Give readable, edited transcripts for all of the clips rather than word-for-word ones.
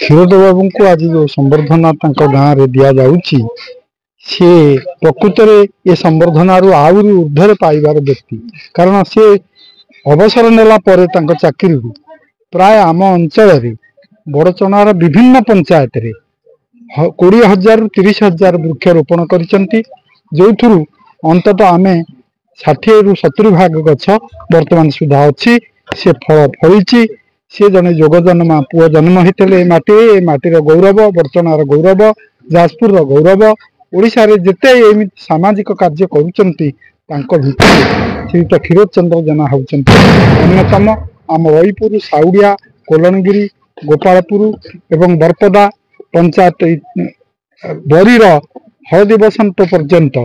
क्षीरोद बाबू को आज जो संबर्धना गाँव में दि जाऊँगी सी प्रकृत में ये संबर्धना आहरी ऊर्धे पाइबार व्यक्ति कारण सी अवसर नेला चाकरी प्राय आम अंचल बड़चणार विभिन्न पंचायत रे 20,000 रु 30,000 वृक्षरोपण कर जो अंतत आम 60 रु 70 भाग गछ वर्तमान सुधा अच्छी से फल फली सी जने जोग जन्मा पुओ जन्म होते माटीर गौरव बड़चणार गौरव जाजपुर गौरव ओडिशा रे जेते सामाजिक कार्य करुचंती श्रीयुत क्षीरोद चंद्र जेना होउचंती अन्यतम आम रईपुर साउडिया कोलनगिरी गोपालपुर एवं बरपदा पंचायत बरीर हलदी बसंत पर्यंत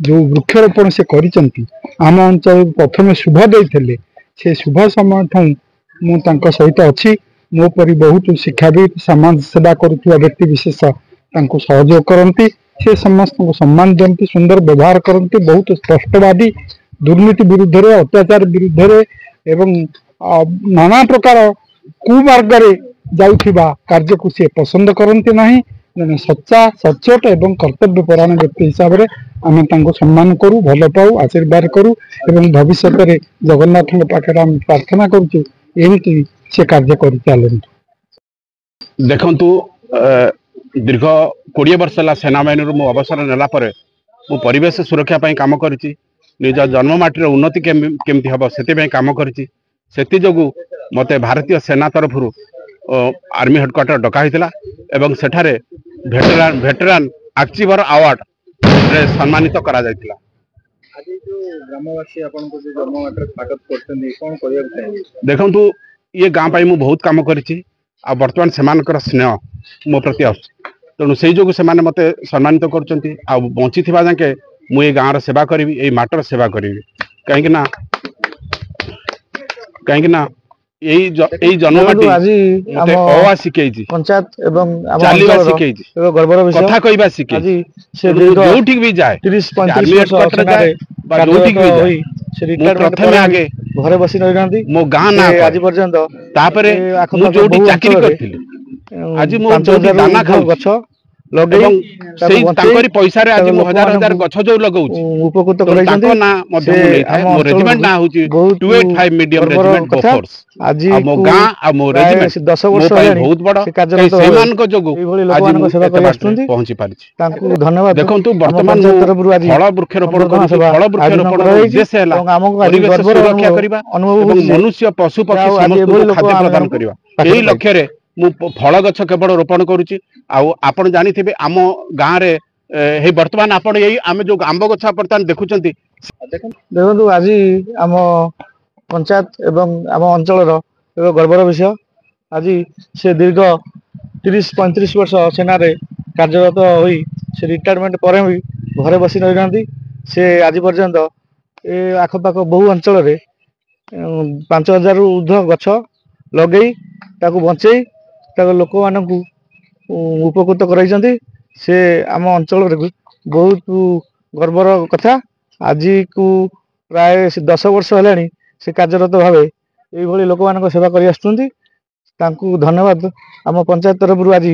जो वृक्षरोपण से करिचंती आम अंचल प्रथम शुभ देते से शुभ समय मु सहित अच्छी मो परी बहुत शिक्षाविद समाज सेवा करुवा व्यक्ति विशेष सहयोग करती से समस्त को सम्मान दिखती सुंदर व्यवहार करती बहुत स्पष्टवादी दुर्नीति विरुद्ध अत्याचार विरुद्ध एवं नाना प्रकार कुमार्ग जाउथिबा कार्य को सी पसंद करती नहीं जने सच्चा सचोट एवं कर्तव्य परायण व्यक्ति हिसाब से आम सम्मान करूँ भल पाऊ आशीर्वाद करूँ एवं भविष्य में जगन्नाथ पाखे आम प्रार्थना करुँ एमती से कार्य कर चलती देखु दीर्घ 20 वर्ष है सेना बाहिनी मो अवसर नेला मो परिवेश सुरक्षा काम करिछि निज जन्ममाटीर उन्नति केमती हम से काम करिछि सेति जोगु मते भारतीय सेना तरफ आर्मी हेडक्वार्टर डका होता एवं सेठारे भेटेरान अचीवर अवार्ड रे सम्मानित करा जायतिला। देखु ये गाँव पाई मु बहुत काम करिछि आ वर्तमान सेमानकर स्नेह मो प्रति आसुछि तेणु से जो से मत सम्मानित कर बंची जाके मुझे गाँव सेवा करी ये माटर सेवा करी कहीं यही जन्मटी शिखई पंचायत चलवा शिखई कथा कहवा शिखई जो भी जाए प्रथम आगे घरे बसी रही मो गाँ ना आज पर्यंत जो चाकरी करी आज मुझे दाना गछ लगे पैसा आज 1000 गछ जो लगे उपकृत रेजिमेंट ना हूँ 285 मीडियम रेजिमेंट बोफोर्स आज मो गाँ आ मो रेजिमेंट 10 वर्ष बहुत बड़ पहुंची पारिछि धन्यवाद। देखंतु वर्तमान फल वृक्षरोपण फल वृक्षरोपण उद्देश्य है परिवेश सुरक्षा करबा एवं मनुष्य पशु पक्षी समस्त खाद्य प्रदान करबा एही लक्ष्य रे मु फल गछ केवल रोपण करुच्ची आपण जानी आम गाँव रे वर्तमान आपण यही आम जो आंब गछ बर्तमान देखुं देखो आज आम पंचायत एवं आम अंचल गर्वर विषय आज से दीर्घ 30-35 वर्ष सेना कार्यरत होई से रिटायरमेंट पर भी घरे बसी रही से आज पर्यंत ए आखपाख बहु अंचल 5,000 ऊर्ध्व गछ लगे बंचई लोक मान उपकृत कर से आम अंचल बहुत गर्वर कथा आज को प्राय 10 वर्ष है से कार्यरत भाव ये लोक मान सेवा कर धन्यवाद आम पंचायत तरफ आज